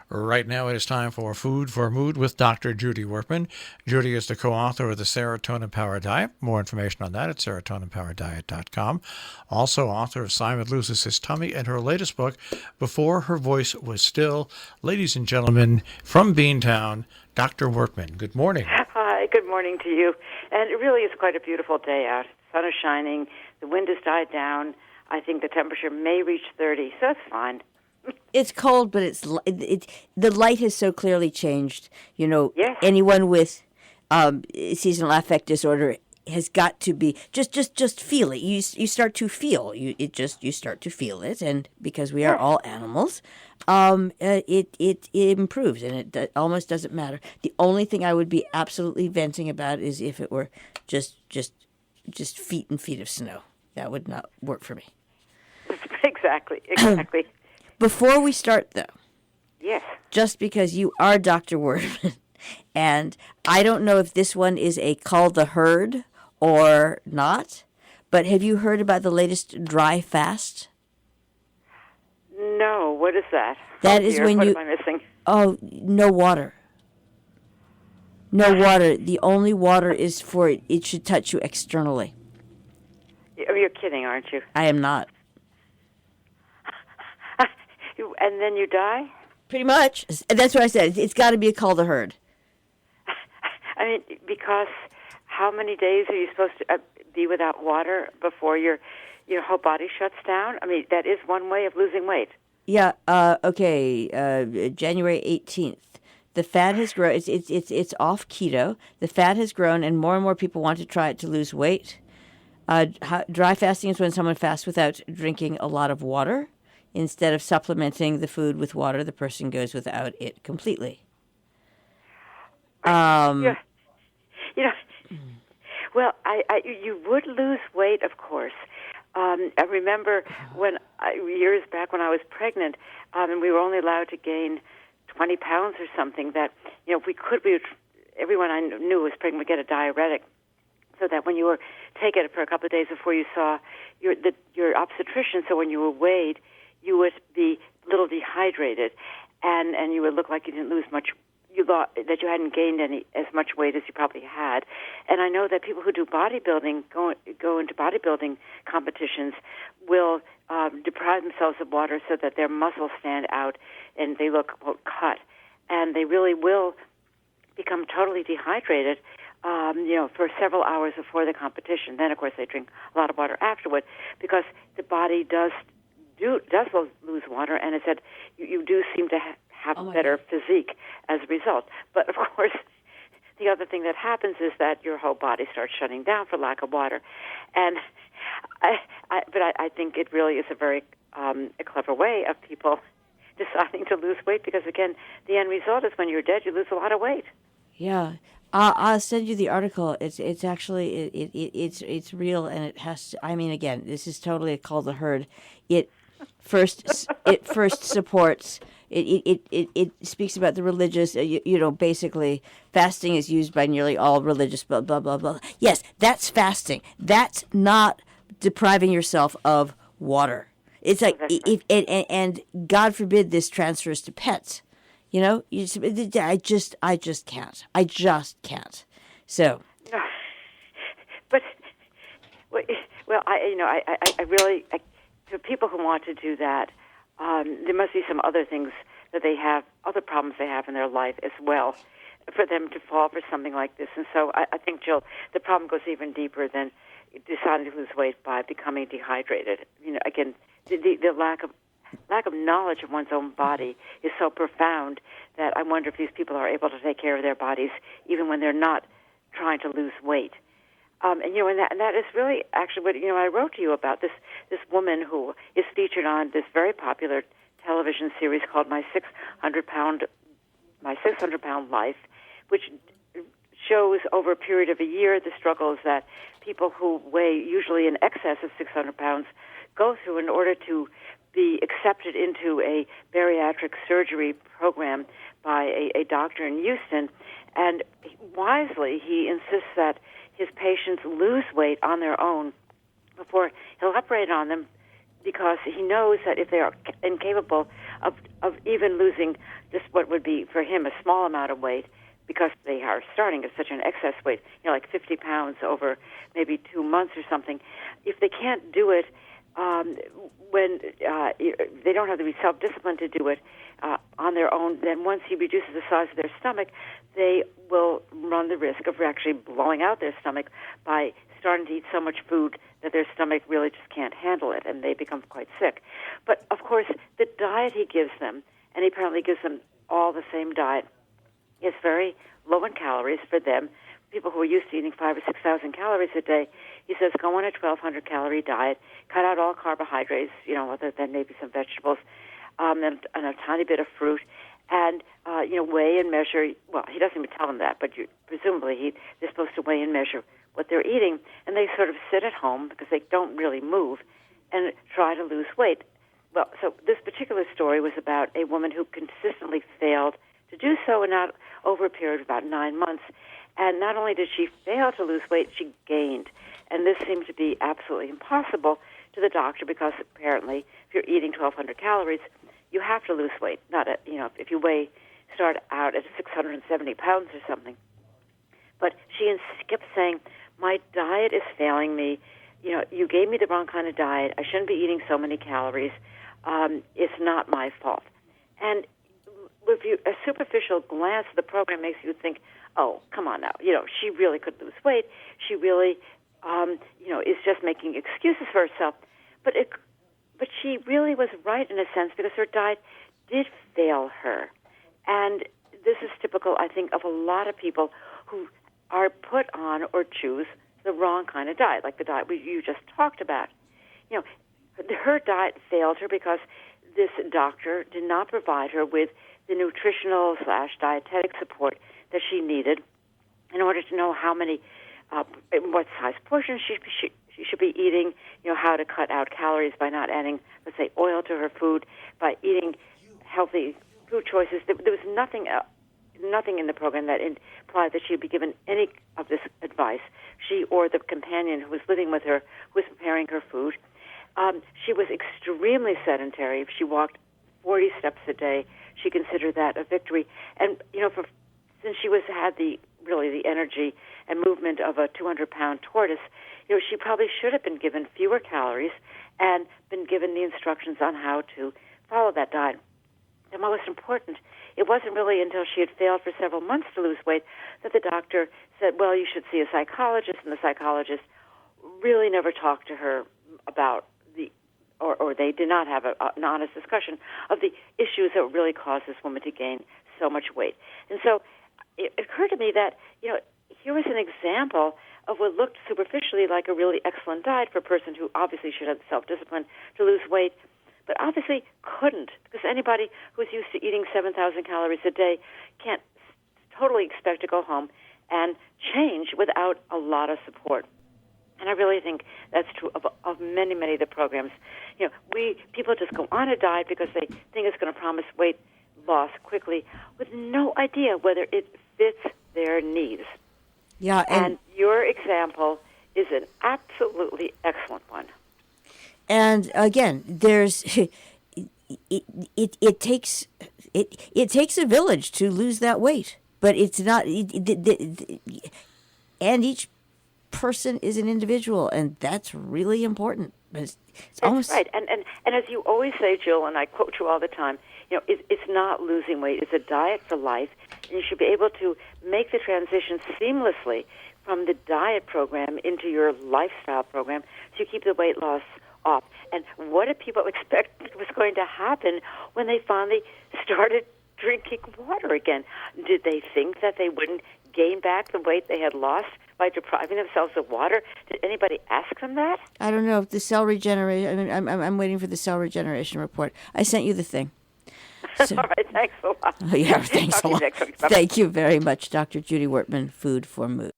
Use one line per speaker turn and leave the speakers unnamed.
Right now it is time for Food for Mood with Dr. Judy Wurtman. Judy is the co-author of the Serotonin Power Diet. More information on that at serotoninpowerdiet.com. Also author of Simon Loses His Tummy and her latest book, Before Her Voice Was Still. Ladies and gentlemen, from Beantown, Dr. Wurtman. Good morning.
Hi, good morning to you. And it really is quite a beautiful day out. The sun is shining. The wind has died down. I think the temperature may reach 30, so it's fine.
It's cold, but the light has so clearly changed. You know,
yes.
Anyone with seasonal affect disorder has got to be just feel it. You start to feel you start to feel it, and because we are all animals, it improves, and it almost doesn't matter. The only thing I would be absolutely venting about is if it were just feet and feet of snow. That would not work for me.
Exactly.
Before we start, though,
yes,
just because you are Dr. Wurtman, and I don't know if this one is a call the herd or not, but have you heard about the latest dry fast?
No, what is that?
That is when
what
you...
am I missing?
Oh, no water. No water. The only water is for it should touch you externally.
You're kidding, aren't you?
I am not.
And then you die?
Pretty much. That's what I said. It's got to be a call to herd.
I mean, because how many days are you supposed to be without water before your whole body shuts down? I mean, that is one way of losing weight.
Yeah. Okay. January 18th. The fat has grown. It's off keto. The fat has grown, and more people want to try it to lose weight. Dry fasting is when someone fasts without drinking a lot of water. Instead of supplementing the food with water, the person goes without it completely.
Yeah. Well, you would lose weight, of course. I remember years back when I was pregnant, and we were only allowed to gain 20 pounds or something, that, if we could, everyone I knew was pregnant would get a diuretic, so that when you were taking it for a couple of days before you saw your obstetrician, so when you were weighed, you would be a little dehydrated, and you would look like you didn't lose much. You thought that you hadn't gained as much weight as you probably had. And I know that people who do bodybuilding, go into bodybuilding competitions, will deprive themselves of water so that their muscles stand out and they look cut. And they really will become totally dehydrated, for several hours before the competition. Then, of course, they drink a lot of water afterward, because the body does lose water, and it said you do seem to have better physique as a result. But of course, the other thing that happens is that your whole body starts shutting down for lack of water. And I think it really is a very a clever way of people deciding to lose weight, because again, the end result is when you're dead, you lose a lot of weight.
Yeah. I'll send you the article. It's actually it's real, and it has to, I mean, again, this is totally a call to herd. It first supports it speaks about the religious, basically fasting is used by nearly all religious blah blah blah blah. Yes, that's fasting. That's not depriving yourself of water. It's like and God forbid this transfers to pets. I just can't. I just can't. So.
But I really, for people who want to do that, there must be some other things that they have, other problems they have in their life as well, for them to fall for something like this. And so I think, Jill, the problem goes even deeper than deciding to lose weight by becoming dehydrated. Again, the lack of knowledge of one's own body is so profound that I wonder if these people are able to take care of their bodies even when they're not trying to lose weight. And that is really actually what I wrote to you about, this woman who is featured on this very popular television series called My 600-Pound Life, which shows over a period of a year the struggles that people who weigh usually in excess of 600 pounds go through in order to be accepted into a bariatric surgery program by a doctor in Houston. And wisely, he insists that his patients lose weight on their own before he'll operate on them because he knows that if they are incapable of even losing just what would be for him a small amount of weight, because they are starting at such an excess weight, like 50 pounds over maybe 2 months or something, if they can't do it when they don't have the self-discipline to do it on their own, then once he reduces the size of their stomach, they will run the risk of actually blowing out their stomach by starting to eat so much food that their stomach really just can't handle it, and they become quite sick. But, of course, the diet he gives them, and he apparently gives them all the same diet, is very low in calories for them. People who are used to eating 5,000 or 6,000 calories a day, he says, go on a 1,200 calorie diet, cut out all carbohydrates, other than maybe some vegetables, and a tiny bit of fruit, and weigh and measure. Well, he doesn't even tell them that, but presumably they're supposed to weigh and measure what they're eating, and they sort of sit at home because they don't really move and try to lose weight. Well, so this particular story was about a woman who consistently failed to do so, and not over a period of about 9 months. And not only did she fail to lose weight, she gained. And this seemed to be absolutely impossible to the doctor because apparently if you're eating 1,200 calories, you have to lose weight. Not if you start out at 670 pounds or something. But she kept saying, my diet is failing me. You gave me the wrong kind of diet. I shouldn't be eating so many calories. It's not my fault. And a superficial glance at the program makes you think, oh, come on now. She really could lose weight. She really, is just making excuses for herself. But she really was right in a sense because her diet did fail her. And this is typical, I think, of a lot of people who are put on or choose the wrong kind of diet, like the diet you just talked about. Her diet failed her because this doctor did not provide her with the nutritional / dietetic support that she needed in order to know how many, what size portions she should be eating, how to cut out calories by not adding, let's say, oil to her food, by eating healthy food choices. There was nothing in the program that implied that she'd be given any of this advice. She or the companion who was living with her, who was preparing her food. She was extremely sedentary. If she walked 40 steps a day, she considered that a victory. And since she had the energy and movement of a 200-pound tortoise, she probably should have been given fewer calories and been given the instructions on how to follow that diet. And most important, it wasn't really until she had failed for several months to lose weight that the doctor said, well, you should see a psychologist, and the psychologist really never talked to her about or they did not have an honest discussion of the issues that really caused this woman to gain so much weight. And so it occurred to me that, here was an example of what looked superficially like a really excellent diet for a person who obviously should have the self-discipline to lose weight, but obviously couldn't, because anybody who's used to eating 7,000 calories a day can't totally expect to go home and change without a lot of support. And I really think that's true of many, many of the programs. People just go on a diet because they think it's going to promise weight loss quickly with no idea whether it fits their needs.
Yeah,
and your example is an absolutely excellent one.
And again, there's it takes a village to lose that weight, but it's not. And each person is an individual, and that's really important. It's almost
right. And as you always say, Jill, and I quote you all the time, it's not losing weight. It's a diet for life, and you should be able to make the transition seamlessly from the diet program into your lifestyle program so you keep the weight loss off. And what did people expect was going to happen when they finally started drinking water again? Did they think that they wouldn't gain back the weight they had lost by depriving themselves of water? Did anybody ask them that?
I don't know. The cell regeneration. I'm waiting for the cell regeneration report. I sent you the thing.
So, all right. Thanks a lot.
Yeah, thanks a lot. Thank you very much, Dr. Judy Wurtman, Food for Mood.